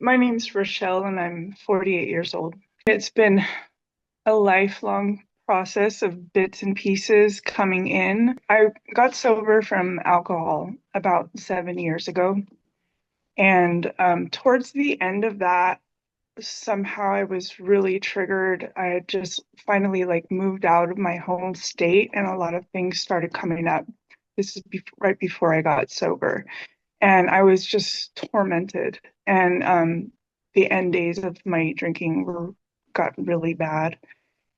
My name's Rochelle and I'm 48 years old. It's been a lifelong process of bits and pieces coming in. I got sober from alcohol about 7 years ago. And towards the end of that, somehow I was really triggered. I had just finally moved out of my home state and a lot of things started coming up. This is right before I got sober. And I was just tormented. And the end days of my drinking were got really bad.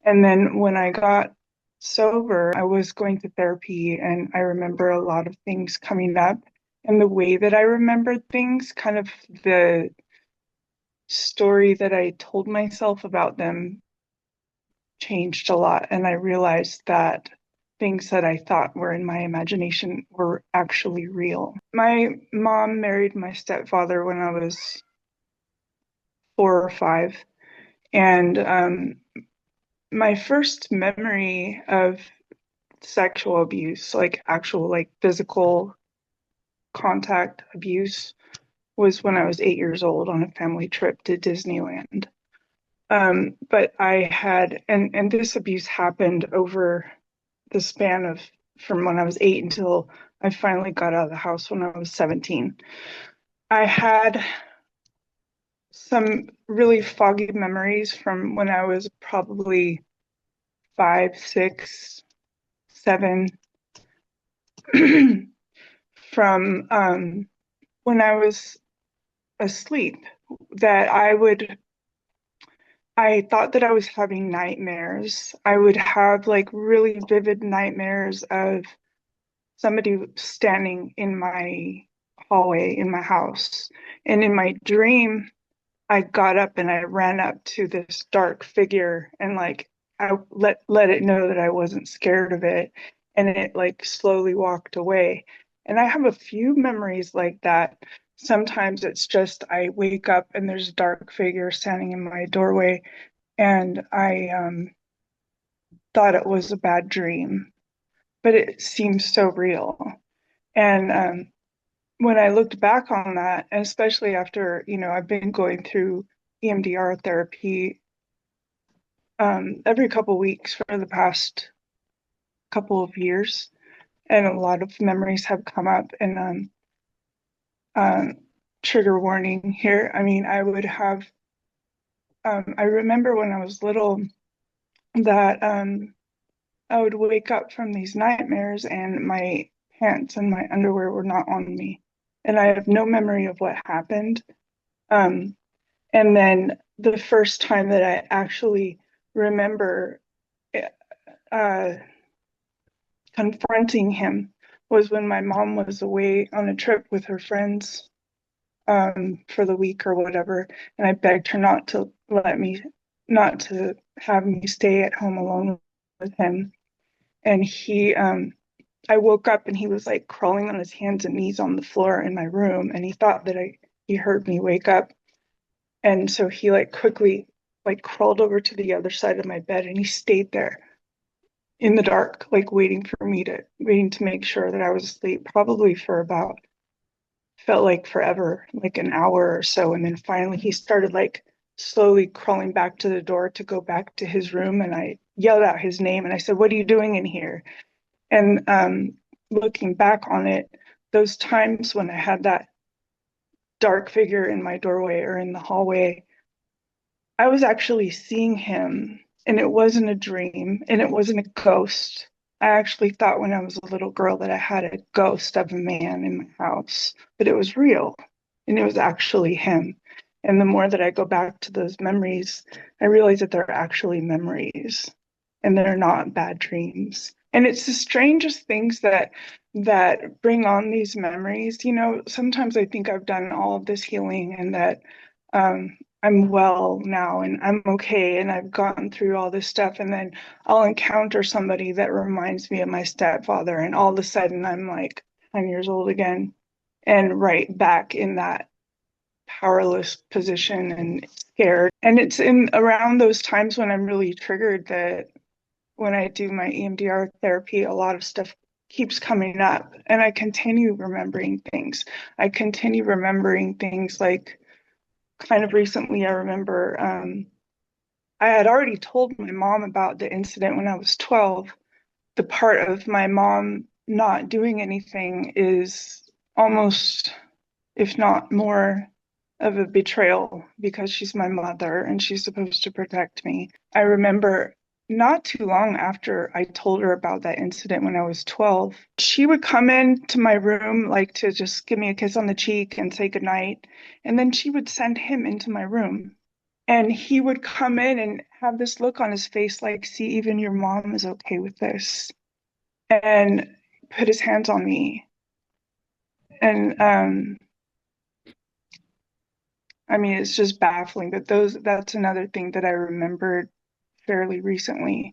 And then when I got sober, I was going to therapy, and I remember a lot of things coming up. And the way that I remembered things, kind of the story that I told myself about them changed a lot. And I realized that things that I thought were in my imagination were actually real. My mom married my stepfather when I was 4 or 5. And my first memory of sexual abuse, like actual physical contact abuse, was when I was 8 years old on a family trip to Disneyland. But I had, and this abuse happened over the span of from when I was 8 until I finally got out of the house when I was 17. I had some really foggy memories from when I was probably 5, 6, 7, from when I was asleep, that I thought that I was having nightmares. I would have really vivid nightmares of somebody standing in my hallway in my house. And in my dream, I got up and I ran up to this dark figure and I let it know that I wasn't scared of it, and it slowly walked away. And I have a few memories like that. Sometimes it's just I wake up and there's a dark figure standing in my doorway, and I thought it was a bad dream, but it seems so real. And when I looked back on that, and especially after, I've been going through EMDR therapy every couple weeks for the past couple of years, and a lot of memories have come up. And um, trigger warning here. I mean, I remember when I was little that I would wake up from these nightmares and my pants and my underwear were not on me. And I have no memory of what happened. Um, and then the first time that I actually remember uh, confronting him was when my mom was away on a trip with her friends for the week or whatever, and I begged her not to have me stay at home alone with him. And I woke up and he was crawling on his hands and knees on the floor in my room, and he thought that he heard me wake up, and so he quickly crawled over to the other side of my bed and he stayed there in the dark, waiting to make sure that I was asleep, probably for about, felt like forever, like an hour or so. And then finally he started slowly crawling back to the door to go back to his room. And I yelled out his name and I said, "What are you doing in here?" And looking back on it, those times when I had that dark figure in my doorway or in the hallway, I was actually seeing him, and it wasn't a dream and it wasn't a ghost. I actually thought when I was a little girl that I had a ghost of a man in my house, but it was real and it was actually him. And the more that I go back to those memories, I realize that they're actually memories and they're not bad dreams. And it's the strangest things that bring on these memories. Sometimes I think I've done all of this healing and that I'm well now and I'm okay and I've gotten through all this stuff, and then I'll encounter somebody that reminds me of my stepfather, and all of a sudden I'm 10 years old again and right back in that powerless position and scared. And it's in around those times when I'm really triggered that when I do my EMDR therapy, a lot of stuff keeps coming up and I continue remembering things. I continue remembering things like kind of recently, I remember I had already told my mom about the incident when I was 12. The part of my mom not doing anything is almost, if not more, of a betrayal because she's my mother and she's supposed to protect me. I remember not too long after I told her about that incident when I was 12, she would come into my room like to just give me a kiss on the cheek and say goodnight. And then she would send him into my room. And he would come in and have this look on his face like, see, even your mom is okay with this, and put his hands on me. And I mean, it's just baffling. But that's another thing that I remembered fairly recently.